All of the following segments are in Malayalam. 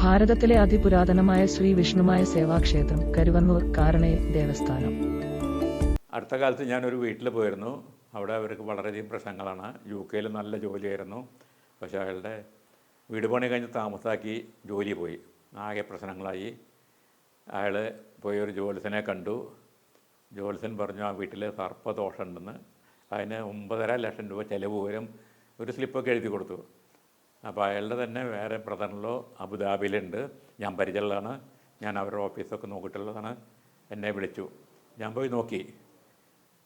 ഭാരതത്തിലെ അതിപുരാതനമായ ശ്രീ വിഷ്ണുമായ സേവാക്ഷേത്രം കരുവന്നൂർ കാരണയിൽ ദേവസ്ഥാനം. അടുത്ത കാലത്ത് ഞാനൊരു വീട്ടിൽ പോയിരുന്നു. അവിടെ അവർക്ക് വളരെയധികം പ്രശ്നങ്ങളാണ്. UK നല്ല ജോലിയായിരുന്നു. പക്ഷേ അയാളുടെ വീട് പണി കഴിഞ്ഞ് താമസാക്കി ജോലി പോയി. ആകെ പ്രശ്നങ്ങളായി. അയാൾ പോയി ഒരു ജ്യോത്സ്യനെ കണ്ടു. ജ്യോത്സ്യൻ പറഞ്ഞു ആ വീട്ടിൽ സർപ്പദോഷമുണ്ടെന്ന്. അതിന് 9.5 ലക്ഷം രൂപ ചിലവ് വരും. ഒരു സ്ലിപ്പൊക്കെ എഴുതി കൊടുത്തു. അപ്പോൾ അയാളുടെ തന്നെ വേറെ ബ്രദറിലോ അബുദാബിയിലുണ്ട്. ഞാൻ പരിചയമുള്ളതാണ്. ഞാൻ അവരുടെ ഓഫീസൊക്കെ നോക്കിയിട്ടുള്ളതാണ്. എന്നെ വിളിച്ചു. ഞാൻ പോയി നോക്കി.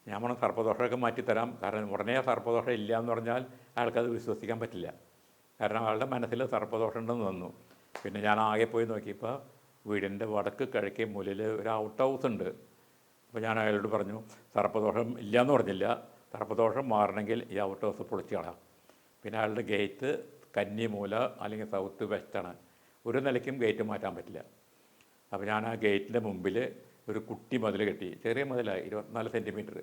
ഞാൻ പറഞ്ഞു സർപ്പദോഷമൊക്കെ മാറ്റിത്തരാം. കാരണം ഉടനെ സർപ്പദോഷം ഇല്ല എന്ന് പറഞ്ഞാൽ അയാൾക്കത് വിശ്വസിക്കാൻ പറ്റില്ല. കാരണം അയാളുടെ മനസ്സിൽ സർപ്പദോഷം ഉണ്ടെന്ന് തന്നു. പിന്നെ ഞാൻ ആകെ പോയി നോക്കിയപ്പോൾ വീടിൻ്റെ വടക്ക് കിഴക്കേ മൂലയിൽ ഒരു ഔട്ട് ഹൗസ് ഉണ്ട്. അപ്പോൾ ഞാൻ അയാളോട് പറഞ്ഞു സർപ്പദോഷം ഇല്ല എന്ന് പറഞ്ഞില്ല, സർപ്പദോഷം മാറണമെങ്കിൽ ഈ ഔട്ട് ഹൗസ് പൊളിച്ച് കളയാം. പിന്നെ അയാളുടെ ഗേറ്റ് കന്നിമൂല അല്ലെങ്കിൽ സൗത്ത് വെസ്റ്റാണ്. ഒരു നിലയ്ക്കും ഗേറ്റ് മാറ്റാൻ പറ്റില്ല. അപ്പോൾ ഞാൻ ആ ഗേറ്റിൻ്റെ മുമ്പിൽ ഒരു കുട്ടി മതിൽ കെട്ടി, ചെറിയ മതിലാണ്, 24 സെൻറ്റിമീറ്റർ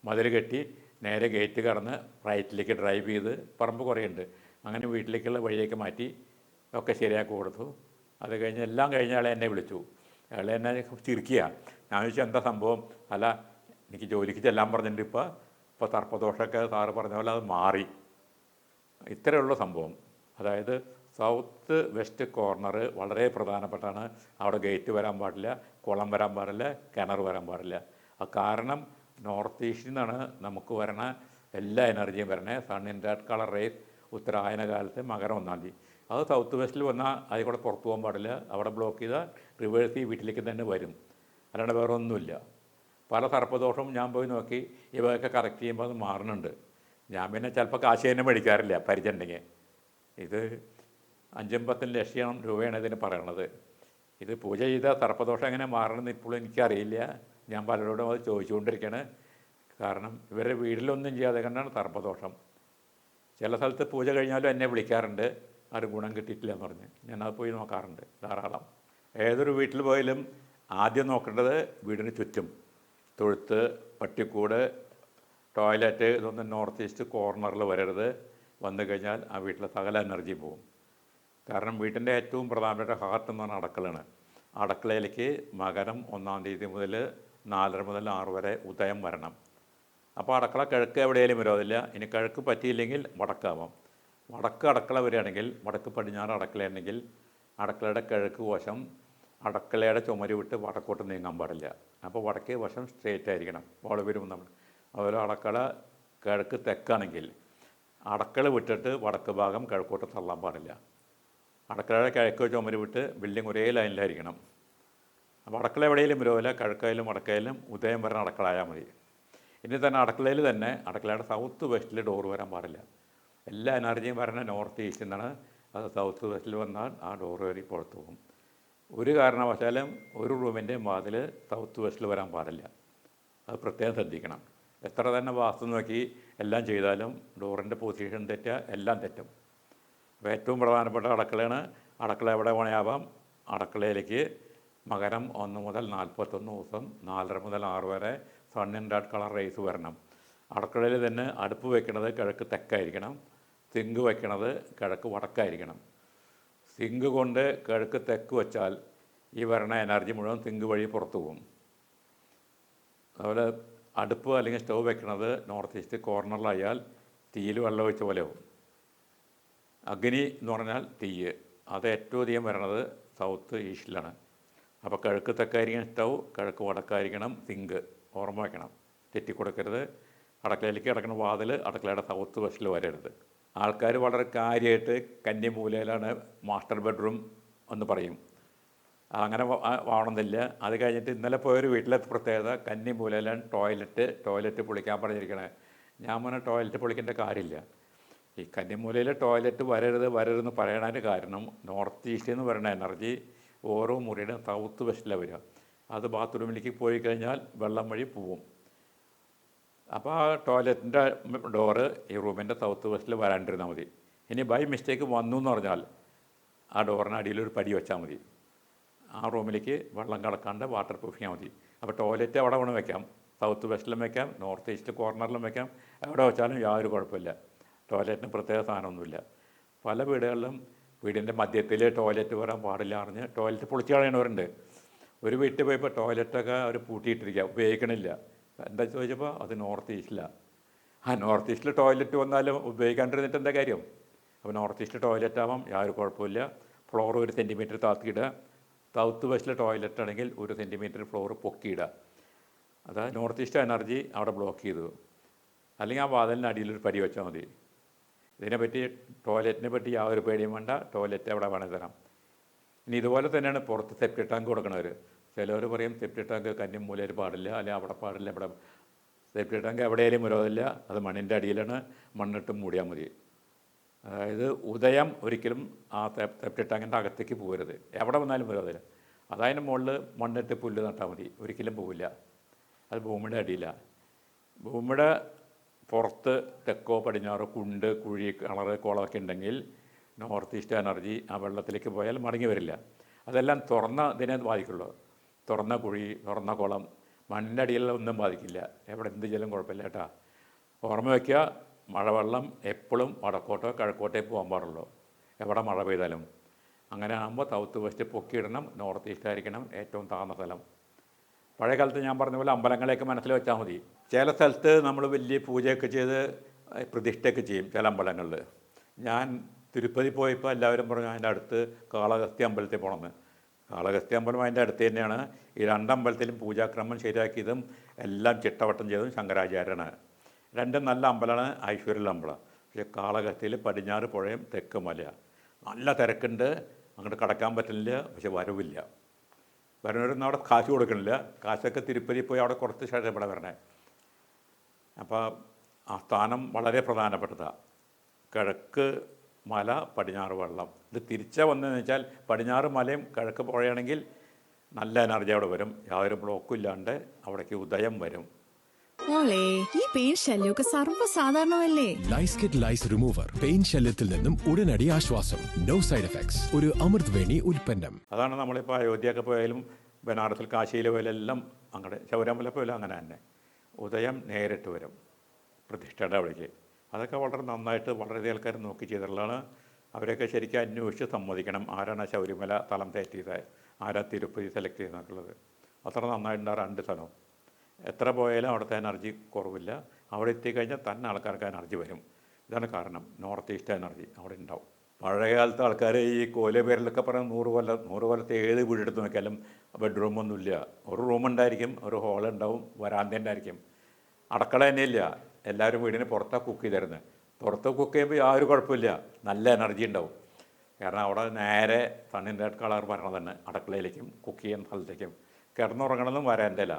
മതിൽ കെട്ടി നേരെ ഗേറ്റ് കടന്ന് റൈറ്റിലേക്ക് ഡ്രൈവ് ചെയ്ത്, പറമ്പ് കുറേ ഉണ്ട്, അങ്ങനെ വീട്ടിലേക്കുള്ള വഴിയൊക്കെ മാറ്റി ഒക്കെ ശരിയാക്കി കൊടുത്തു. അത് കഴിഞ്ഞ് എല്ലാം കഴിഞ്ഞ ആളെ എന്നെ വിളിച്ചു. അയാൾ എന്നെ ചിരിക്കുക. ഞാൻ ചോദിച്ചു എന്താ സംഭവം? അല്ല, എനിക്ക് ജോലിക്ക് ചെല്ലാൻ പറഞ്ഞിട്ടുണ്ട്, ഇപ്പോൾ സർപ്പദോഷമൊക്കെ സാറ് പറഞ്ഞ പോലെ അത് മാറി. ഇത്രയുള്ള സംഭവം. അതായത് സൗത്ത് വെസ്റ്റ് കോർണർ വളരെ പ്രധാനപ്പെട്ടാണ്. അവിടെ ഗേറ്റ് വരാൻ പാടില്ല, കുളം വരാൻ പാടില്ല, കിണർ വരാൻ പാടില്ല. ആ കാരണം നോർത്ത് ഈസ്റ്റിൽ നിന്നാണ് നമുക്ക് വരണ എല്ലാ എനർജിയും വരണേ. സണ്ണിൻ്റെ റെഡ് കളർ റേസ് ഉത്തരായന കാലത്ത് മകരം 1-ാം തീയതി. അത് സൗത്ത് വെസ്റ്റിൽ വന്നാൽ അതിൽ കൂടെ പുറത്തു പോകാൻ പാടില്ല. അവിടെ ബ്ലോക്ക് ചെയ്താൽ റിവേഴ്സ് ഈ വീട്ടിലേക്ക് തന്നെ വരും. അല്ലാണ്ട് വേറെ ഒന്നുമില്ല. പല സർപ്പദോഷവും ഞാൻ പോയി നോക്കി, ഇവയൊക്കെ കറക്റ്റ് ചെയ്യുമ്പോൾ അത് മാറുന്നുണ്ട്. ഞാൻ പിന്നെ ചിലപ്പോൾ കാശ് തന്നെ മേടിക്കാറില്ല പരിചയമുണ്ടെങ്കിൽ. ഇത് 5-10 ലക്ഷം രൂപയാണ് ഇതിന് പറയണത്. ഇത് പൂജ ചെയ്താൽ സർപ്പദോഷം എങ്ങനെ മാറണമെന്ന് ഇപ്പോഴും എനിക്കറിയില്ല. ഞാൻ പലരോടും അത് ചോദിച്ചുകൊണ്ടിരിക്കുകയാണ്. കാരണം ഇവരുടെ വീട്ടിലൊന്നും ചെയ്യാതെ കണ്ടാണ് സർപ്പദോഷം. ചില സ്ഥലത്ത് പൂജ കഴിഞ്ഞാലും എന്നെ വിളിക്കാറുണ്ട്, അത് ഗുണം കിട്ടിയിട്ടില്ല എന്ന് പറഞ്ഞ്. ഞാനത് പോയി നോക്കാറുണ്ട് ധാരാളം. ഏതൊരു വീട്ടിൽ പോയാലും ആദ്യം നോക്കേണ്ടത് വീടിന് ചുറ്റും തൊഴുത്ത്, പട്ടിക്കൂട്, ടോയ്ലറ്റ് ഇതൊന്നും നോർത്ത് ഈസ്റ്റ് കോർണറിൽ വരരുത്. വന്നു കഴിഞ്ഞാൽ ആ വീട്ടിലെ സകല എനർജി പോകും. കാരണം വീട്ടിൻ്റെ ഏറ്റവും പ്രധാനപ്പെട്ട ഹാർട്ട് എന്ന് പറഞ്ഞാൽ അടുക്കളയാണ്. അടുക്കളയിലേക്ക് മകരം 1-ാം തീയതി മുതൽ 4:30 മുതൽ 6 വരെ ഉദയം വരണം. അപ്പോൾ അടുക്കള കിഴക്ക് എവിടെയെങ്കിലും വരുമതില്ല. ഇനി കിഴക്ക് പറ്റിയില്ലെങ്കിൽ വടക്കാവാം. വടക്ക് അടുക്കള വരികയാണെങ്കിൽ, വടക്ക് പടിഞ്ഞാറ് അടുക്കളയാണെങ്കിൽ അടുക്കളയുടെ കിഴക്ക് വശം അടുക്കളയുടെ ചുമര് വിട്ട് വടക്കോട്ട് നീങ്ങാൻ പാടില്ല. അപ്പോൾ വടക്കേ വശം സ്ട്രേറ്റ് ആയിരിക്കണം. വോള് വരും നമ്മൾ. അതുപോലെ അടുക്കള കിഴക്ക് തെക്കാണെങ്കിൽ അടുക്കള വിട്ടിട്ട് വടക്ക് ഭാഗം കിഴക്കോട്ട് തള്ളാൻ പാടില്ല. അടുക്കളയുടെ കിഴക്ക് ചുമര് വിട്ട് ബിൽഡിംഗ് ഒരേ ലൈനിലായിരിക്കണം. അപ്പോൾ അടുക്കള എവിടെയെങ്കിലും വരുമല്ല, കിഴക്കായാലും വടക്കായാലും ഉദയം വരണ അടുക്കള ആയാൽ മതി. ഇനി തന്നെ അടുക്കളയിൽ തന്നെ അടുക്കളയുടെ സൗത്ത് വെസ്റ്റിൽ ഡോറ് വരാൻ പാടില്ല. എല്ലാ എനർജിയും വരണ നോർത്ത് ഈസ്റ്റിൽ നിന്നാണ്. അത് സൗത്ത് വെസ്റ്റിൽ വന്നാൽ ആ ഡോറ് വരെ പുറത്തു പോകും. ഒരു കാരണവശാലും ഒരു റൂമിൻ്റെ വാതിൽ സൗത്ത് വെസ്റ്റിൽ വരാൻ പാടില്ല. അത് പ്രത്യേകം ശ്രദ്ധിക്കണം. എത്ര തന്നെ വാസ്തു നോക്കി എല്ലാം ചെയ്താലും ഡോറിൻ്റെ പൊസിഷൻ തെറ്റുക, എല്ലാം തെറ്റും. അപ്പോൾ ഏറ്റവും പ്രധാനപ്പെട്ട അടുക്കളയാണ്. അടുക്കള എവിടെ വേണയാവാം. അടുക്കളയിലേക്ക് മകരം 1 മുതൽ 41 ദിവസം 4:30 മുതൽ 6 വരെ സണ്ണിൻ്റെ റെഡ് കളർ റേസ് വരണം. അടുക്കളയിൽ തന്നെ അടുപ്പ് വയ്ക്കണത് കിഴക്ക് തെക്കായിരിക്കണം. സിങ്ക് വയ്ക്കണത് കിഴക്ക് വടക്കായിരിക്കണം. സിങ്ക് കൊണ്ട് കിഴക്ക് തെക്ക് വെച്ചാൽ ഈ വരണ എനർജി മുഴുവൻ സിങ്ക് വഴി പുറത്തു പോകും. അതുപോലെ അടുപ്പ് അല്ലെങ്കിൽ സ്റ്റൗ വയ്ക്കണത് നോർത്ത് ഈസ്റ്റ് കോർണറിലായാൽ തീയിൽ വെള്ളം ഒഴിച്ച പോലെ ആവും. അഗ്നി എന്ന് പറഞ്ഞാൽ തീയ്, അത് ഏറ്റവും അധികം വരണത് സൗത്ത് ഈസ്റ്റിലാണ്. അപ്പോൾ കിഴക്ക് തെക്കായിരിക്കണം സ്റ്റൗ, കിഴക്ക് വടക്കായിരിക്കണം സിങ്ക്. ഓർമ്മ വയ്ക്കണം, തെറ്റിക്കൊടുക്കരുത്. അടുക്കളയിലേക്ക് കിടക്കുന്ന വാതിൽ അടുക്കളയുടെ സൗത്ത് വെസ്റ്റിൽ വരരുത്. ആൾക്കാർ വളരെ കാര്യമായിട്ട് കന്നിമൂലയിലാണ് മാസ്റ്റർ ബെഡ്റൂം എന്ന് പറയും. അങ്ങനെ ആവണമെന്നില്ല. അത് കഴിഞ്ഞിട്ട് ഇന്നലെ പോയൊരു വീട്ടിലെ പ്രത്യേകത കന്നിമൂലയിലാണ് ടോയ്ലറ്റ് പൊളിക്കാൻ പറഞ്ഞിരിക്കണേ. ഞാൻ പറഞ്ഞ ടോയ്ലറ്റ് പൊളിക്കേണ്ട കാര്യമില്ല. ഈ കന്നിമൂലയിൽ ടോയ്ലറ്റ് വരരുതെന്ന് പറയണതിന് കാരണം നോർത്ത് ഈസ്റ്റ് എന്ന് പറയുന്ന എനർജി ഓരോ മുറിയുടെ സൗത്ത് വെസ്റ്റിലാണ് വരിക. അത് ബാത്റൂമിലേക്ക് പോയി കഴിഞ്ഞാൽ വെള്ളം വഴി പോവും. അപ്പോൾ ആ ടോയ്ലറ്റിൻ്റെ ഡോറ് ഈ റൂമിൻ്റെ സൗത്ത് വെസ്റ്റിൽ വരാണ്ടിരുന്നാൽ മതി. ഇനി ബൈ മിസ്റ്റേക്ക് വന്നു എന്ന് പറഞ്ഞാൽ ആ ഡോറിന് അടിയിലൊരു പടി വെച്ചാൽ മതി. ആ റൂമിലേക്ക് വെള്ളം കടക്കാണ്ട് വാട്ടർ പ്രൂഫ് ചെയ്യാൻ മതി. അപ്പോൾ ടോയ്ലറ്റ് എവിടെ വേണം വയ്ക്കാം. സൗത്ത് വെസ്റ്റിലും വയ്ക്കാം, നോർത്ത് ഈസ്റ്റ് കോർണറിലും വയ്ക്കാം. എവിടെ വെച്ചാലും യാതൊരു കുഴപ്പമില്ല. ടോയ്ലറ്റിന് പ്രത്യേക സാധനമൊന്നുമില്ല. പല വീടുകളിലും വീടിൻ്റെ മധ്യത്തിൽ ടോയ്ലറ്റ് വരാൻ പാടില്ല അറിഞ്ഞ് ടോയ്ലറ്റ് പൊളിച്ച് കളയണവരുണ്ട്. ഒരു വീട്ടിൽ പോയപ്പോൾ ടോയ്ലറ്റൊക്കെ അവർ പൂട്ടിയിട്ടിരിക്കുക, ഉപയോഗിക്കണില്ല. എന്താ ചോദിച്ചപ്പോൾ അത് നോർത്ത് ഈസ്റ്റിലാണ്. നോർത്ത് ഈസ്റ്റിൽ ടോയ്ലറ്റ് വന്നാലും ഉപയോഗിക്കാണ്ടിരുന്നിട്ട് എന്താ കാര്യം? അപ്പോൾ നോർത്ത് ഈസ്റ്റ് ടോയ്ലറ്റ് ആവാം, യാതൊരു കുഴപ്പമില്ല. ഫ്ലോർ 1 സെൻറ്റിമീറ്റർ താത്തിയിടുക. സൗത്ത് വെസ്റ്റിലെ ടോയ്ലറ്റ് ആണെങ്കിൽ 1 സെൻറ്റിമീറ്റർ ഫ്ലോർ പൊക്കിയിടുക. അതായത് നോർത്ത് ഈസ്റ്റ് എനർജി അവിടെ ബ്ലോക്ക് ചെയ്തു. അല്ലെങ്കിൽ ആ വാതിലിന് അടിയിലൊരു പടി വെച്ചാൽ മതി. ഇതിനെപ്പറ്റി ടോയ്ലറ്റിനെ പറ്റി യാതൊരു പേടിയും വേണ്ട, ടോയ്ലറ്റ് അവിടെ വേണമെങ്കിൽ തരാം. ഇനി ഇതുപോലെ തന്നെയാണ് പുറത്ത് സെപ്റ്റി ടാങ്ക് കൊടുക്കണവർ. ചിലവർ പറയും സെപ്റ്റി ടാങ്ക് കന്നി മൂലയിൽ പാടില്ല, അല്ലെങ്കിൽ അവിടെ പാടില്ല, ഇവിടെ സെപ്റ്റി ടാങ്ക് എവിടെയായാലും വിരോധമില്ല, അത് മണ്ണിൻ്റെ അടിയിലാണ്, മണ്ണിട്ട് മൂടിയാൽ മതി. അതായത് ഉദയം ഒരിക്കലും ആ സെപ്റ്റി ടാങ്കിൻ്റെ അകത്തേക്ക് പോകരുത്, എവിടെ വന്നാലും വിരോധമില്ല. അതതിൻ്റെ മുകളിൽ മണ്ണിട്ട് പുല്ല് നട്ടാൽ മതി, ഒരിക്കലും പോവില്ല. അത് ഭൂമിയുടെ അടിയിലാണ്. ഭൂമിയുടെ പുറത്ത് തെക്കോ പടിഞ്ഞാറോ കുണ്ട്, കുഴി, കിണറ്, കുളമൊക്കെ ഉണ്ടെങ്കിൽ നോർത്ത് ഈസ്റ്റ് എനർജി ആ വെള്ളത്തിലേക്ക് പോയാൽ മടങ്ങി വരില്ല. അതെല്ലാം തുറന്ന ഇതിനെ ബാധിക്കുള്ളൂ. തുറന്ന കുഴി, തുറന്ന കുളം, മണ്ണിൻ്റെ അടിയിലൊന്നും ബാധിക്കില്ല. എവിടെ എന്ത് ജലം കുഴപ്പമില്ല കേട്ടോ. ഓർമ്മ വയ്ക്കുക, മഴവെള്ളം എപ്പോഴും വടക്കോട്ടോ കിഴക്കോട്ടേ പോകാൻ പാടുള്ളൂ, എവിടെ മഴ പെയ്താലും. അങ്ങനെ ആകുമ്പോൾ സൗത്ത് വെസ്റ്റ് പൊക്കിയിടണം, നോർത്ത് ഈസ്റ്റ് ആയിരിക്കണം ഏറ്റവും താഴ്ന്ന സ്ഥലം. പഴയ കാലത്ത് ഞാൻ പറഞ്ഞ പോലെ അമ്പലങ്ങളെയൊക്കെ മനസ്സിൽ വെച്ചാൽ മതി. ചില സ്ഥലത്ത് നമ്മൾ വലിയ പൂജയൊക്കെ ചെയ്ത് പ്രതിഷ്ഠയൊക്കെ ചെയ്യും ചില അമ്പലങ്ങളിൽ. ഞാൻ തിരുപ്പതി പോയപ്പോൾ എല്ലാവരും പറഞ്ഞു അതിൻ്റെ അടുത്ത് കാളഹസ്തി അമ്പലത്തിൽ പോകണമെന്ന്. കാളഹസ്തി അമ്പലം അതിൻ്റെ അടുത്ത് തന്നെയാണ്. ഈ 2 അമ്പലത്തിലും പൂജാക്രമം ശരിയാക്കിയതും എല്ലാം ചിട്ടവട്ടം ചെയ്തതും ശങ്കരാചാര്യനാണ്. 2 നല്ല അമ്പലമാണ്, ഐശ്വര്യമുള്ള അമ്പലം. പക്ഷേ കാളഹസ്തിയിൽ പടിഞ്ഞാറ് പുഴയും തെക്ക് മല, നല്ല തിരക്കുണ്ട്, അങ്ങോട്ട് കടക്കാൻ പറ്റുന്നില്ല, പക്ഷെ വരവില്ല. വരുന്നവരൊന്നും അവിടെ കാശ് കൊടുക്കണില്ല. കാശൊക്കെ തിരുപ്പതി പോയി അവിടെ കുറച്ച് ശേഷം ഇവിടെ വരണേ. അപ്പോൾ ആ സ്ഥാനം വളരെ പ്രധാനപ്പെട്ടതാണ്. കിഴക്ക് മല, പടിഞ്ഞാറ് വെള്ളം. ഇത് തിരിച്ചാൽ വന്നതെന്ന് വെച്ചാൽ പടിഞ്ഞാറ് മലയും കിഴക്ക് പുഴയാണെങ്കിൽ നല്ല എനർജി അവിടെ വരും, യാതൊരു ബ്ലോക്കും ഇല്ലാണ്ട് അവിടേക്ക് ഉദയം വരും. മോളെ, ഈ പെയിൻ ശല്യമൊക്കെ സർവ്വസാധാരണമല്ലേ? ലൈസ്കിറ്റ് ലൈസ് റിമൂവർ പെയിൻ ശല്യത്തിൽ നിന്നും ഉടനടി ആശ്വാസം. No side effects. ഒരു അമൃത് വേണി ഉൽപ്പന്നം. അതാണ് നമ്മളിപ്പോൾ അയോധ്യയൊക്കെ പോയാലും ബനാറസിൽ കാശിയിൽ പോയാലും എല്ലാം അങ്ങോട്ട് ശബരിമല പോയാലും അങ്ങനെ തന്നെ ഉദയം നേരിട്ട് വരും പ്രതിഷ്ഠയുടെ അവിടേക്ക്. അതൊക്കെ വളരെ നന്നായിട്ട് വളരെയധികം ആൾക്കാർ നോക്കി ചെയ്തിട്ടുള്ളതാണ്. അവരെയൊക്കെ ശരിക്കും അന്വേഷിച്ച് സമ്മതിക്കണം ആരാണ് ശബരിമല തലം തെറ്റിയത്, ആരാ തിരുപ്പതി സെലക്ട് ചെയ്യുന്നൊക്കെയുള്ളത്. അത്ര നന്നായിട്ടുണ്ടാകും 2 സ്ഥലവും. എത്ര പോയാലും അവിടുത്തെ എനർജി കുറവില്ല. അവിടെ എത്തിക്കഴിഞ്ഞാൽ തന്നെ ആൾക്കാർക്ക് എനർജി വരും. ഇതാണ് കാരണം. നോർത്ത് ഈസ്റ്റ് എനർജി അവിടെ ഉണ്ടാവും. പഴയ കാലത്തെ ആൾക്കാർ ഈ കോല പേരിലൊക്കെ പറയുന്നത് 100 കൊല്ലത്തെ ഏത് വീടെടുത്ത് നോക്കിയാലും ബെഡ്റൂമൊന്നുമില്ല. ഒരു റൂമുണ്ടായിരിക്കും, ഒരു ഹോൾ ഉണ്ടാവും, വരാന്ത ഉണ്ടായിരിക്കും, അടുക്കള തന്നെയില്ല. എല്ലാവരും വീടിന് പുറത്താണ് കുക്ക് ചെയ്തിരുന്നത്. പുറത്ത് കുക്ക് ചെയ്യുമ്പോൾ യാതൊരു കുഴപ്പമില്ല, നല്ല എനർജി ഉണ്ടാവും. കാരണം അവിടെ നേരെ സണ്ണിൻ്റെ കളർ വരണം തന്നെ അടുക്കളയിലേക്കും കുക്ക് ചെയ്യുന്ന സ്ഥലത്തേക്കും. കിടന്നുറങ്ങണമെന്നും വരാൻ്റെല്ല.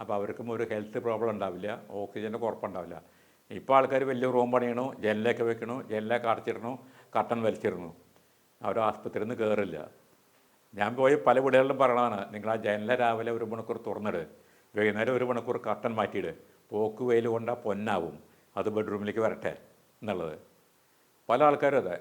അപ്പോൾ അവർക്കും ഒരു ഹെൽത്ത് പ്രോബ്ലം ഉണ്ടാവില്ല, ഓക്സിജൻ്റെ കുറപ്പുണ്ടാവില്ല. ഇപ്പോൾ ആൾക്കാർ വലിയ റൂം പണിയണു, ജനലൊക്കെ വെക്കണു, ജനലൊക്കെ അടച്ചിടണു, കർട്ടൻ വലിച്ചിടണു. അവർ ആസ്പത്രിയിൽ നിന്ന് കയറില്ല. ഞാൻ പോയി പല വീടുകളിലും പറയണതാണ്, നിങ്ങൾ ആ ജനല രാവിലെ 1 മണിക്കൂർ തുറന്നിട്, വൈകുന്നേരം 1 മണിക്കൂർ കർട്ടൻ മാറ്റിയിട്, പോക്ക് വെയിൽ കൊണ്ടാൽ പൊന്നാവും, അത് ബെഡ്റൂമിലേക്ക് വരട്ടെ എന്നുള്ളത്. പല ആൾക്കാരും അതെ,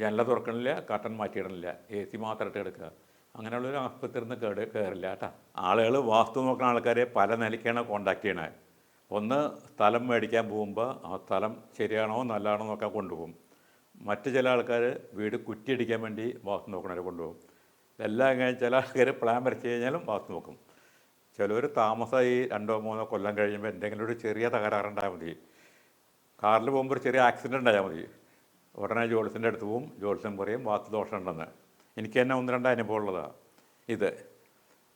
ജനല തുറക്കണില്ല, കർട്ടൻ മാറ്റിയിടണില്ല, AC മാത്രം ഇട്ട് എടുക്കുക. അങ്ങനെയുള്ളൊരു ആസ്പത്രിയിൽ നിന്ന് കയറില്ല കേട്ടോ. ആളുകൾ വാസ്തു നോക്കുന്ന ആൾക്കാരെ പല നിലയ്ക്കാണ് കോണ്ടാക്ട് ചെയ്യണത്. ഒന്ന്, സ്ഥലം മേടിക്കാൻ പോകുമ്പോൾ ആ സ്ഥലം ശരിയാണോ നല്ലതാണോ നോക്കാൻ കൊണ്ടുപോകും. മറ്റ് ചില ആൾക്കാർ വീട് കുറ്റിയടിക്കാൻ വേണ്ടി വാസ്തു നോക്കണവരെ കൊണ്ടുപോകും. ഇതെല്ലാം കഴിഞ്ഞ് ചില ആൾക്കാർ പ്ലാൻ വരച്ച് കഴിഞ്ഞാലും വാസ്തു നോക്കും. ചിലർ താമസമായി 2-3 കൊല്ലം കഴിയുമ്പോൾ എന്തെങ്കിലും ഒരു ചെറിയ തകരാറുണ്ടായാൽ മതി. കാറിൽ പോകുമ്പോൾ ഒരു ചെറിയ ആക്സിഡൻ്റ് ഉണ്ടായാൽ മതി, ഉടനെ ജോത്സ്യൻ്റെ അടുത്ത് പോവും. ജോത്സ്യൻ പറയും വാസ്തു ദോഷം ഉണ്ടെന്ന്. എനിക്ക് തന്നെ 1-2 അനുഭവം ഉള്ളതാണ് ഇത്.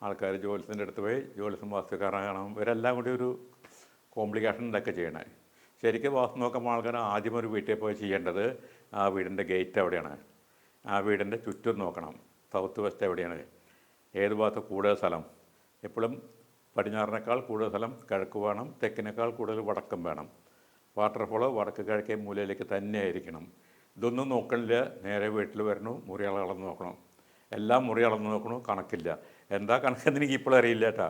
ആൾക്കാർ ജോത്സ്യൻ്റെ അടുത്ത് പോയി ജോത്സ്യൻ വാസ്തുക്കാരനെ കാണാം, ഇവരെല്ലാം കൂടി ഒരു കോംപ്ലിക്കേഷൻ ഇതൊക്കെ ചെയ്യണേ. ശരിക്കും വാസ്തു നോക്കുമ്പോൾ ആൾക്കാർ ആദ്യം ഒരു വീട്ടിൽ പോയി ചെയ്യേണ്ടത് ആ വീടിൻ്റെ ഗേറ്റ് എവിടെയാണ്, ആ വീടിൻ്റെ ചുറ്റും നോക്കണം. സൗത്ത് വെസ്റ്റ് എവിടെയാണ്, ഏത് ഭാഗത്ത് കൂടുതൽ സ്ഥലം. എപ്പോഴും പടിഞ്ഞാറിനേക്കാൾ കൂടുതൽ സ്ഥലം കിഴക്ക് വേണം, തെക്കിനേക്കാൾ കൂടുതൽ വടക്കും വേണം. വാട്ടർഫോള് വടക്ക് കിഴക്കേ മൂലയിലേക്ക് തന്നെ ആയിരിക്കണം. ഇതൊന്നും നോക്കണില്ല, നേരെ വീട്ടിൽ വരണു, മുറി അളന്ന് നോക്കണം. എല്ലാം മുറി അളന്ന് നോക്കണു, കണക്കില്ല. എന്താ കണക്കെന്ന് എനിക്ക് ഇപ്പോഴും അറിയില്ല കേട്ടോ.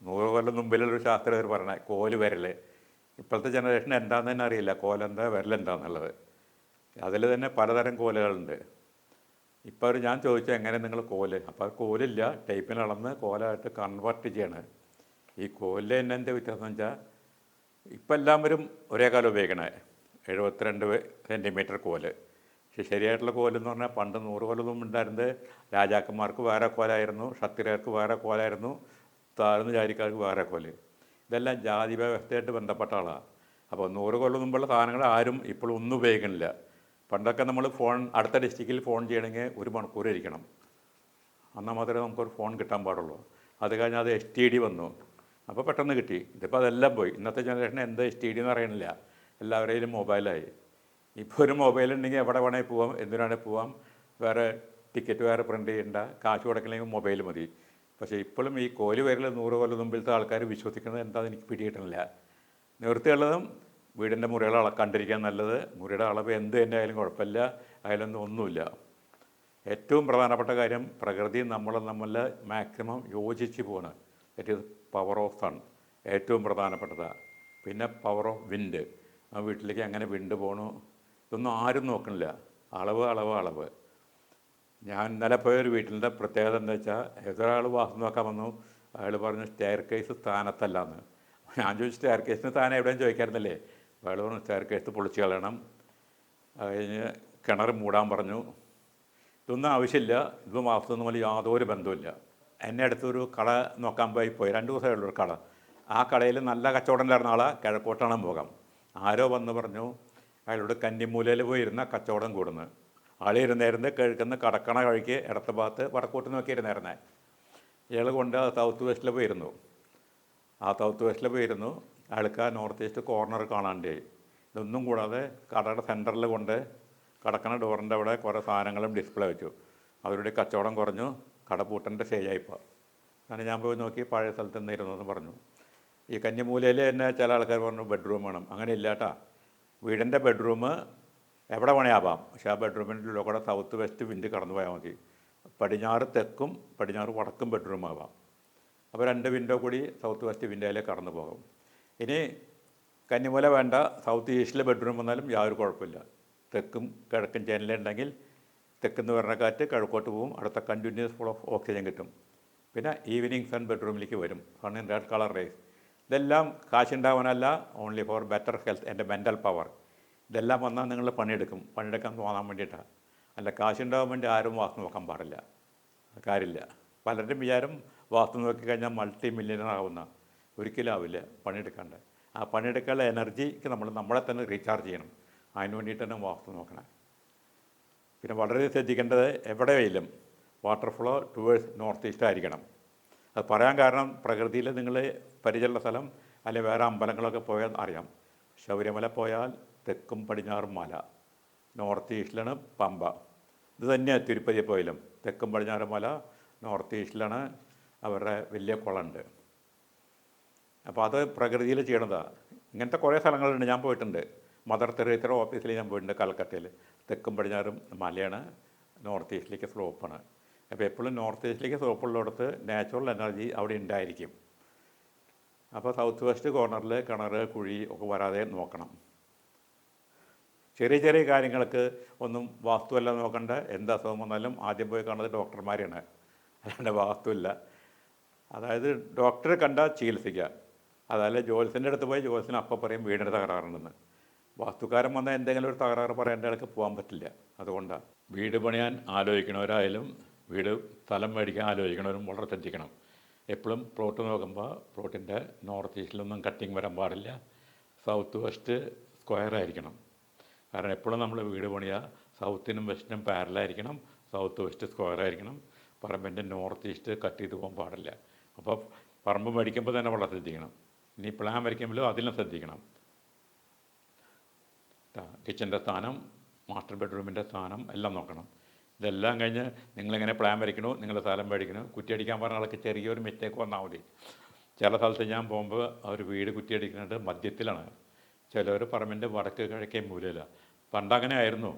100 കൊല്ലം മുമ്പിലുള്ളൊരു ശാസ്ത്രജ്ഞർ പറഞ്ഞ കോല് വരല്. ഇപ്പോഴത്തെ ജനറേഷൻ എന്താണെന്ന് തന്നെ അറിയില്ല, കോലെന്താ വരലെന്താന്നുള്ളത്. അതിൽ തന്നെ പലതരം കോലുകളുണ്ട്. ഇപ്പോൾ ഞാൻ ചോദിച്ചാൽ എങ്ങനെ നിങ്ങൾ കോല്, അപ്പോൾ കോലില്ല, ടൈപ്പിന് അളന്ന് കോലായിട്ട് കൺവേർട്ട് ചെയ്യണം. ഈ കോലിൽ തന്നെ എന്താ വ്യത്യാസം എന്ന് വെച്ചാൽ ഇപ്പം എല്ലാവരും ഒരേ കാലം ഉപയോഗിക്കണേ 72 സെൻറ്റിമീറ്റർ കോല്. പക്ഷെ ശരിയായിട്ടുള്ള കോലെന്ന് പറഞ്ഞാൽ പണ്ട് 100 കൊല്ലം ഉണ്ടായിരുന്നത് രാജാക്കന്മാർക്ക് വേറെ കോലായിരുന്നു, ക്ഷത്രിയർക്ക് വേറെ കോലായിരുന്നു, താഴ്ന്ന ജാതിക്കാർക്ക് വേറെ കോല്. ഇതെല്ലാം ജാതി വ്യവസ്ഥയായിട്ട് ബന്ധപ്പെട്ട ആളാണ്. അപ്പോൾ 100 കൊല്ലം മുമ്പുള്ള സാധനങ്ങൾ ആരും ഇപ്പോഴും ഒന്നും ഉപയോഗിക്കുന്നില്ല. പണ്ടൊക്കെ നമ്മൾ അടുത്ത ഡിസ്ട്രിക്റ്റിൽ ഫോൺ ചെയ്യണമെങ്കിൽ 1 മണിക്കൂർ ഇരിക്കണം. എന്നാൽ മാത്രമേ നമുക്കൊരു ഫോൺ കിട്ടാൻ പാടുള്ളൂ. അത് കഴിഞ്ഞാൽ അത് STD വന്നു, അപ്പോൾ പെട്ടെന്ന് കിട്ടി. ഇതിപ്പോൾ അതെല്ലാം പോയി. ഇന്നത്തെ ജനറേഷൻ എന്താ STD എന്ന് അറിയണില്ല, എല്ലാവരുടെയും മൊബൈലായി. ഇപ്പോൾ ഒരു മൊബൈൽ ഉണ്ടെങ്കിൽ എവിടെ വേണമെങ്കിൽ പോവാം, എന്തിനാണെങ്കിൽ പോവാം, വേറെ ടിക്കറ്റ് വേറെ പ്രിൻ്റ് ചെയ്യേണ്ട, കാശ് കൊടുക്കണമെങ്കിൽ മൊബൈൽ മതി. പക്ഷേ ഇപ്പോഴും ഈ കോല് വരൽ 100 കൊല്ലം മുമ്പിലത്തെ ആൾക്കാർ വിശ്വസിക്കുന്നത് എന്താണെന്ന് എനിക്ക് പിടികിട്ടുന്നില്ല. നിവൃത്തിയുള്ളതും വീടിൻ്റെ മുറികളെ കണ്ടിരിക്കാൻ നല്ലത്. മുറിയുടെ അളവ് എന്ത് തന്നെ ആയാലും കുഴപ്പമില്ല, അതിലൊന്നും ഒന്നുമില്ല. ഏറ്റവും പ്രധാനപ്പെട്ട കാര്യം പ്രകൃതി നമ്മളെ മാക്സിമം യോജിച്ച് പോകണം. That is power of sun ഏറ്റവും പ്രധാനപ്പെട്ടതാണ്. പിന്നെ പവർ ഓഫ് വിൻഡ്, ആ വീട്ടിലേക്ക് എങ്ങനെ വിൻഡ് പോകണു ഇതൊന്നും ആരും നോക്കണില്ല. അളവ്. ഞാൻ ഇന്നലെ പോയൊരു വീട്ടിൻ്റെ പ്രത്യേകത എന്താ വെച്ചാൽ, ഏതൊരാൾ വാസ്തു നോക്കാൻ വന്നു, അയാൾ പറഞ്ഞു സ്റ്റെയർ കേസ് സ്ഥാനത്തല്ലാന്ന്. ഞാൻ ചോദിച്ചു സ്റ്റെയർ കേസിന് സ്ഥാനം എവിടെയും ചോദിക്കാറുണ്ടല്ലേ. അയാൾ പറഞ്ഞു സ്റ്റെയർ കേസ് പൊളിച്ച് കളയണം, കഴിഞ്ഞ് കിണർ മൂടാൻ പറഞ്ഞു. ഇതൊന്നും ആവശ്യമില്ല, ഇതും വാസ്തു തമ്മിൽ യാതൊരു ബന്ധവുമില്ല. എന്നെ അടുത്തൊരു കട നോക്കാൻ പോയി 2 ദിവസമേ ഉള്ളൊരു കട. ആ കടയിൽ നല്ല കച്ചവടം ഉണ്ടായിരുന്ന ആളെ കിഴക്കോട്ടാണ് പോകാം. ആരോ വന്ന് പറഞ്ഞു അയാളോട് കന്നിമൂലയിൽ പോയിരുന്ന കച്ചവടം കൂടുന്നു. ആളിരുന്നായിരുന്നു കിഴക്കുന്ന കടക്കണ കഴിക്ക് ഇടത്ത ഭാഗത്ത് വടക്കോട്ട് നോക്കിയിരുന്നായിരുന്നേ. ഇയാൾ കൊണ്ട് സൗത്ത് വെസ്റ്റിൽ പോയിരുന്നു. ആ സൗത്ത് വെസ്റ്റിൽ പോയിരുന്നു. അയാൾക്ക് ആ നോർത്ത് ഈസ്റ്റ് കോർണർ കാണാണ്ടേ. ഇതൊന്നും കൂടാതെ കടയുടെ സെൻറ്ററിൽ കൊണ്ട് കടക്കണ ഡോറിൻ്റെ അവിടെ കുറേ സാധനങ്ങളും ഡിസ്പ്ലേ വെച്ചു. അവരുടെ കച്ചവടം കുറഞ്ഞു, കട പൂട്ടൻ്റെ സ്റ്റേജായിപ്പോൾ. അങ്ങനെ ഞാൻ പോയി നോക്കി, പഴയ സ്ഥലത്ത് നിന്നിരുന്നെന്ന് പറഞ്ഞു. ഈ കന്നിമൂലയിൽ തന്നെ ചില ആൾക്കാർ പറഞ്ഞു ബെഡ്റൂം വേണം. അങ്ങനെ ഇല്ലാട്ടാ, വീടിൻ്റെ ബെഡ്റൂം എവിടെ വേണേ ആവാം, പക്ഷേ ആ ബെഡ്റൂമിൻ്റെ കൂടെ സൗത്ത് വെസ്റ്റ് വിൻഡ് കടന്നു പോയാൽ മതി. പടിഞ്ഞാറ് തെക്കും പടിഞ്ഞാറ് വടക്കും ബെഡ്റൂം ആവാം. അപ്പോൾ 2 വിൻഡോ കൂടി സൗത്ത് വെസ്റ്റ് വിൻഡോയിലേക്ക് കടന്നു പോകും. ഇനി കന്നിമൂല വേണ്ട, സൗത്ത് ഈസ്റ്റിലെ ബെഡ്റൂം വന്നാലും യാതൊരു കുഴപ്പമില്ല. തെക്കും കിഴക്കും ജനലുണ്ടെങ്കിൽ തെക്കുന്ന് വരുന്ന കാറ്റ് കിഴക്കോട്ട് പോകും, അടുത്ത കണ്ടിന്യൂസ് ഫ്ലോ ഓഫ് ഓക്സിജൻ കിട്ടും. പിന്നെ ഈവനിങ് സൺ ബെഡ്റൂമിലേക്ക് വരും, sun in red colour rays. ഇതെല്ലാം കാശുണ്ടാവാനല്ല, only for better health and mental power. ഇതെല്ലാം വന്നാൽ നിങ്ങൾ പണിയെടുക്കാൻ തോന്നാൻ വേണ്ടിയിട്ടാണ്. അല്ല കാശുണ്ടാകാൻ വേണ്ടി ആരും വാസ്തു നോക്കാൻ പാടില്ല, കാര്യമില്ല. പലരുടെയും വിചാരം വാസ്തു നോക്കിക്കഴിഞ്ഞാൽ മൾട്ടി മില്യണർ ആവുന്ന. ഒരിക്കലും ആവില്ല പണിയെടുക്കാണ്ട്. ആ പണിയെടുക്കാനുള്ള എനർജിക്ക് നമ്മളെ തന്നെ റീചാർജ് ചെയ്യണം. അതിന് വേണ്ടിയിട്ട് തന്നെ വാസ്തു നോക്കണം. പിന്നെ വളരെ ശ്രദ്ധിക്കേണ്ടത് എവിടെയെങ്കിലും water flow towards north east ആയിരിക്കണം. അത് പറയാൻ കാരണം പ്രകൃതിയിൽ നിങ്ങൾ പരിചയമുള്ള സ്ഥലം അല്ലെങ്കിൽ വേറെ അമ്പലങ്ങളൊക്കെ പോയാൽ അറിയാം. ശബരിമല പോയാൽ തെക്കും പടിഞ്ഞാറും മല, നോർത്ത് ഈസ്റ്റിലാണ് പമ്പ. ഇത് തന്നെയാണ് തിരുപ്പതി പോയാലും തെക്കും പടിഞ്ഞാറും മല, നോർത്ത് ഈസ്റ്റിലാണ് അവരുടെ വലിയ കുളമുണ്ട്. അപ്പോൾ അത് പ്രകൃതിയിൽ ചെയ്യണതാണ്. ഇങ്ങനത്തെ കുറേ സ്ഥലങ്ങളുണ്ട്, ഞാൻ പോയിട്ടുണ്ട്. മദർ തെരേസയുടെ ഓഫീസിൽ ഞാൻ പോയിട്ടുണ്ട് കൽക്കട്ടയിൽ. തെക്കും പടിഞ്ഞാറും മലയാണ്, നോർത്ത് ഈസ്റ്റിലേക്ക് സ്ലോപ്പാണ്. അപ്പോൾ എപ്പോഴും നോർത്ത് ഈസ്റ്റിലേക്ക് സ്ലോപ്പുള്ളിടത്ത് നാച്ചുറൽ എനർജി അവിടെ ഉണ്ടായിരിക്കും. അപ്പോൾ സൗത്ത് വെസ്റ്റ് കോർണറിൽ കിണർ കുഴി ഒക്കെ വരാതെ നോക്കണം. ചെറിയ ചെറിയ കാര്യങ്ങൾക്ക് ഒന്നും വാസ്തുവല്ല നോക്കണ്ട. എന്ത് അസുഖം വന്നാലും ആദ്യം പോയി കാണുന്നത് ഡോക്ടർമാരെയാണ്, അല്ലാണ്ട് വാസ്തുവില്ല. അതായത് ഡോക്ടറെ കണ്ടാൽ ചികിത്സിക്കുക, അതല്ല ജോത്സ്യൻ്റെ അടുത്ത് പോയി ജോത്സ്യന് അപ്പം പറയും വീടിൻ്റെ തകരാറുണ്ടെന്ന്. വാസ്തുക്കാരൻ വന്നാൽ എന്തെങ്കിലും ഒരു തകരാറ് പറയേണ്ട ആൾക്ക് പോകാൻ പറ്റില്ല. അതുകൊണ്ടാണ് വീട് പണിയാൻ ആലോചിക്കണവരായാലും വീട് സ്ഥലം മേടിക്കാൻ ആലോചിക്കണവരും വളരെ ശ്രദ്ധിക്കണം. എപ്പോഴും പ്ലോട്ട് നോക്കുമ്പോൾ പ്ലോട്ടിൻ്റെ നോർത്ത് ഈസ്റ്റിലൊന്നും കട്ടിങ് വരാൻ പാടില്ല. സൗത്ത് വെസ്റ്റ് സ്ക്വയർ ആയിരിക്കണം. കാരണം എപ്പോഴും നമ്മൾ വീട് പണിയാൽ സൗത്തിനും വെസ്റ്റിനും പാരലായിരിക്കണം, സൗത്ത് വെസ്റ്റ് സ്ക്വയർ ആയിരിക്കണം. പറമ്പിൻ്റെ നോർത്ത് ഈസ്റ്റ് കട്ട് ചെയ്ത് പോകാൻ പാടില്ല. അപ്പോൾ പറമ്പ് മേടിക്കുമ്പോൾ തന്നെ വളരെ ശ്രദ്ധിക്കണം. ഇനി പ്ലാൻ വരയ്ക്കുമ്പോഴും അതിലും ശ്രദ്ധിക്കണം. കിച്ചൻ്റെ സ്ഥാനം, മാസ്റ്റർ ബെഡ്റൂമിൻ്റെ സ്ഥാനം എല്ലാം നോക്കണം. ഇതെല്ലാം കഴിഞ്ഞ് നിങ്ങളിങ്ങനെ പ്ലാൻ വരയ്ക്കണോ, നിങ്ങൾ സ്ഥലം മേടിക്കണോ. കുറ്റിയടിക്കാൻ പറഞ്ഞ ആൾക്ക് ചെറിയൊരു മിസ്റ്റേക്ക് വന്നാൽ മതി. ചില സ്ഥലത്ത് ഞാൻ പോകുമ്പോൾ അവർ വീട് കുറ്റിയടിക്കുന്നത് മധ്യത്തിലാണ്, ചിലർ പറമ്പിൻ്റെ വടക്ക് കിഴക്കേ മൂലയിലാണ്. പണ്ടങ്ങനെ ആയിരുന്നു.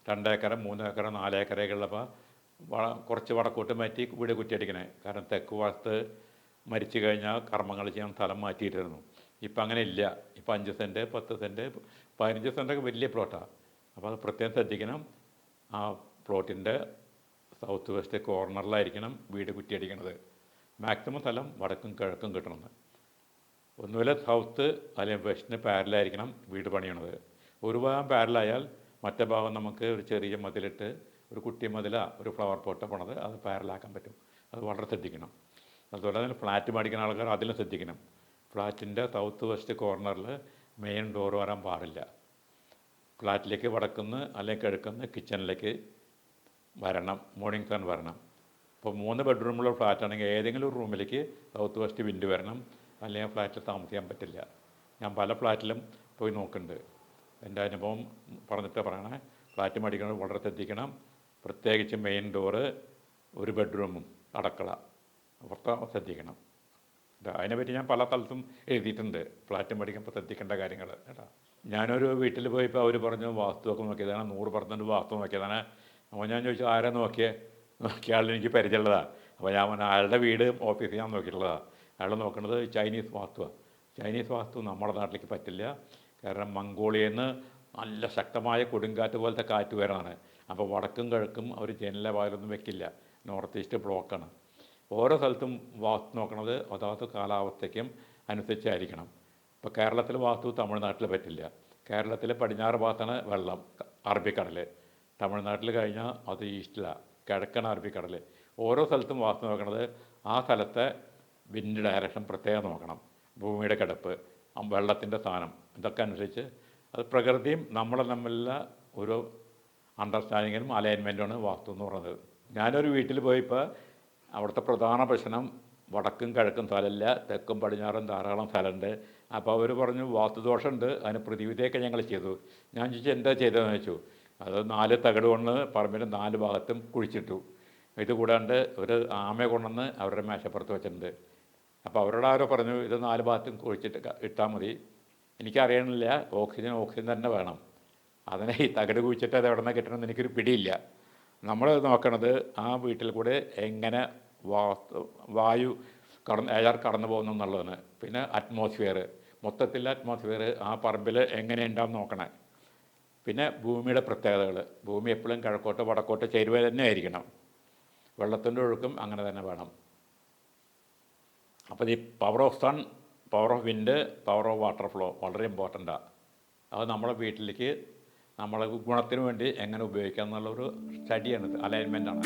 2 ഏക്കർ 3 ഏക്കർ 4 ഏക്കറൊക്കെ ഉള്ളപ്പോൾ കുറച്ച് വടക്കോട്ട് മാറ്റി വീട് കുറ്റിയടിക്കണേ. കാരണം തെക്ക് വശത്ത് മരിച്ചു കഴിഞ്ഞാൽ കർമ്മങ്ങൾ ചെയ്യാൻ സ്ഥലം മാറ്റിയിട്ടിരുന്നു. ഇപ്പം അങ്ങനെ ഇല്ല. ഇപ്പം 5 സെൻറ്റ് 10 സെൻറ്റ് 15 സെൻറ്റൊക്കെ വലിയ പ്ലോട്ടാണ്. അപ്പോൾ അത് പ്രത്യേകം ശ്രദ്ധിക്കണം. ആ പ്ലോട്ടിൻ്റെ സൗത്ത് വെസ്റ്റ് കോർണറിലായിരിക്കണം വീട് കുറ്റിയടിക്കണത്. മാക്സിമം സ്ഥലം വടക്കും കിഴക്കും കിട്ടണമെന്ന്. ഒന്നുമില്ല സൗത്ത് അല്ലെങ്കിൽ വെസ്റ്റിന് പാരലായിരിക്കണം വീട് പണിയണത്. ഒരു ഭാഗം പാരലായാൽ മറ്റേ ഭാഗം നമുക്ക് ഒരു ചെറിയ മതിലിട്ട് ഒരു കുട്ടി മതില ഒരു ഫ്ലവർ പോട്ട് പോണത് അത് പാരലാക്കാൻ പറ്റും. അത് വളരെ ശ്രദ്ധിക്കണം. അതുപോലെ തന്നെ ഫ്ലാറ്റ് മേടിക്കുന്ന ആൾക്കാർ അതിലും ശ്രദ്ധിക്കണം. ഫ്ലാറ്റിൻ്റെ സൗത്ത് വെസ്റ്റ് കോർണറിൽ മെയിൻ ഡോർ വരാൻ പാടില്ല. ഫ്ലാറ്റിലേക്ക് വടക്കുന്ന് അല്ലെങ്കിൽ കിഴക്കുന്ന് കിച്ചണിലേക്ക് വരണം, മോർണിംഗ് സൺ വരണം. ഇപ്പോൾ 3 ബെഡ്റൂമുള്ള ഫ്ലാറ്റാണെങ്കിൽ ഏതെങ്കിലും ഒരു റൂമിലേക്ക് സൗത്ത് വെസ്റ്റ് വിൻഡ് വരണം, അല്ലെങ്കിൽ ഫ്ലാറ്റിൽ താമസിക്കാൻ പറ്റില്ല. ഞാൻ പല ഫ്ലാറ്റിലും പോയി നോക്കുന്നുണ്ട്. എൻ്റെ അനുഭവം പറഞ്ഞിട്ട് പറയണേ, ഫ്ലാറ്റ് മേടിക്കുന്നത് വളരെ ശ്രദ്ധിക്കണം. പ്രത്യേകിച്ച് മെയിൻ ഡോറ്, ഒരു ബെഡ്റൂമും അടുക്കള ശ്രദ്ധിക്കണം. അതിനെപ്പറ്റി ഞാൻ പല സ്ഥലത്തും എഴുതിയിട്ടുണ്ട്, ഫ്ലാറ്റ് മേടിക്കുമ്പോൾ ശ്രദ്ധിക്കേണ്ട കാര്യങ്ങൾ കേട്ടോ. ഞാനൊരു വീട്ടിൽ പോയപ്പോൾ അവർ പറഞ്ഞു വാസ്തുവൊക്കെ നോക്കിയതാണ്, 100% വാസ്തു നോക്കിയതാണ്. അപ്പോൾ ഞാൻ ചോദിച്ചു ആരാ നോക്കിയ ആളിന് എനിക്ക് പരിചയമുള്ളതാണ്. അപ്പോൾ ഞാൻ പറഞ്ഞു അയാളുടെ വീട് ഓഫീസിൽ ഞാൻ നോക്കിയിട്ടുള്ളതാണ്. അയാൾ നോക്കുന്നത് ചൈനീസ് വാസ്തുവാണ്. ചൈനീസ് വാസ്തു നമ്മുടെ നാട്ടിലേക്ക് പറ്റില്ല. കാരണം മംഗോളിയയിൽ നിന്ന് നല്ല ശക്തമായ കൊടുങ്കാറ്റ് പോലത്തെ കാറ്റ് വരാനാണ്. അപ്പോൾ വടക്കും കിഴക്കും അവർ ജനല വാതിലൊന്നും വെക്കില്ല, നോർത്ത് ഈസ്റ്റ് ബ്ലോക്കാണ്. ഓരോ സ്ഥലത്തും വാസ്തു നോക്കണത് അതാത് കാലാവസ്ഥയ്ക്കും അനുസരിച്ചായിരിക്കണം. ഇപ്പോൾ കേരളത്തിൽ വാസ്തു തമിഴ്നാട്ടിൽ പറ്റില്ല. കേരളത്തിൽ പടിഞ്ഞാറ് ഭാഗത്താണ് വെള്ളം, അറബിക്കടൽ. തമിഴ്നാട്ടിൽ കഴിഞ്ഞാൽ അത് ഈസ്റ്റിലാണ്, കിഴക്കൻ അറബിക്കടൽ. ഓരോ സ്ഥലത്തും വാസ്തു നോക്കണത് ആ സ്ഥലത്തെ വിൻഡ് ഡയറക്ഷൻ പ്രത്യേകം നോക്കണം, ഭൂമിയുടെ കിടപ്പ്, വെള്ളത്തിൻ്റെ സ്ഥാനം, ഇതൊക്കെ അനുസരിച്ച് അത് പ്രകൃതിയും നമ്മളെ തമ്മിലുള്ള ഒരു അണ്ടർസ്റ്റാൻഡിങ്ങിനും അലൈൻമെൻറ്റുമാണ് വാസ്തു എന്ന് പറയുന്നത്. ഞാനൊരു വീട്ടിൽ പോയപ്പോൾ അവിടുത്തെ പ്രധാന പ്രശ്നം വടക്കും കിഴക്കും സ്ഥലമില്ല, തെക്കും പടിഞ്ഞാറും ധാരാളം സ്ഥലമുണ്ട്. അപ്പോൾ അവർ പറഞ്ഞു വാസ്തുദോഷമുണ്ട്, അതിന് പ്രതിവിധിയൊക്കെ ഞങ്ങൾ ചെയ്തു. ഞാൻ ചോദിച്ചു എന്താ ചെയ്തതെന്ന് വെച്ചു. അത് 4 തകിട് കൊണ്ട് പറമ്പിൻ്റെ 4 ഭാഗത്തും കുഴിച്ചിട്ടു. ഇത് കൂടാണ്ട് ഒരു ആമയെ കൊണ്ടുവന്ന് അവരുടെ മേശപ്പുറത്ത് വെച്ചിട്ടുണ്ട്. അപ്പോൾ അവരോട് ആരോ പറഞ്ഞു ഇത് 4 ഭാഗത്തും കുഴിച്ചിട്ട് ഇട്ടാൽ മതി. എനിക്കറിയണില്ല, ഓക്സിജൻ തന്നെ വേണം. അതിനെ ഈ തകിട് കുഴിച്ചിട്ട് അത് എവിടെ നിന്ന് കിട്ടണമെന്ന് എനിക്കൊരു പിടിയില്ല. നമ്മൾ നോക്കണത് ആ വീട്ടിൽ കൂടെ എങ്ങനെ വായു എയർ കടന്നു പോകുന്നു എന്നുള്ളതാണ്. പിന്നെ അറ്റ്മോസ്ഫിയർ, മൊത്തത്തിൽ അറ്റ്മോസ്ഫിയർ ആ പറമ്പിൽ എങ്ങനെയുണ്ടാവും നോക്കണേ. പിന്നെ ഭൂമിയുടെ പ്രത്യേകതകൾ, ഭൂമി എപ്പോഴും കിഴക്കോട്ട് വടക്കോട്ട് ചേരുവ തന്നെ ആയിരിക്കണം. വെള്ളത്തിൻ്റെ ഒഴുക്കും അങ്ങനെ തന്നെ വേണം. അപ്പോൾ ഈ power of sun, power of wind, power of water flow വളരെ ഇമ്പോർട്ടൻ്റാണ്. അത് നമ്മളെ വീട്ടിലേക്ക് നമ്മളെ ഗുണത്തിന് വേണ്ടി എങ്ങനെ ഉപയോഗിക്കാം എന്നുള്ളൊരു സ്റ്റഡിയാണ്, അലൈൻമെൻറ്റാണ്.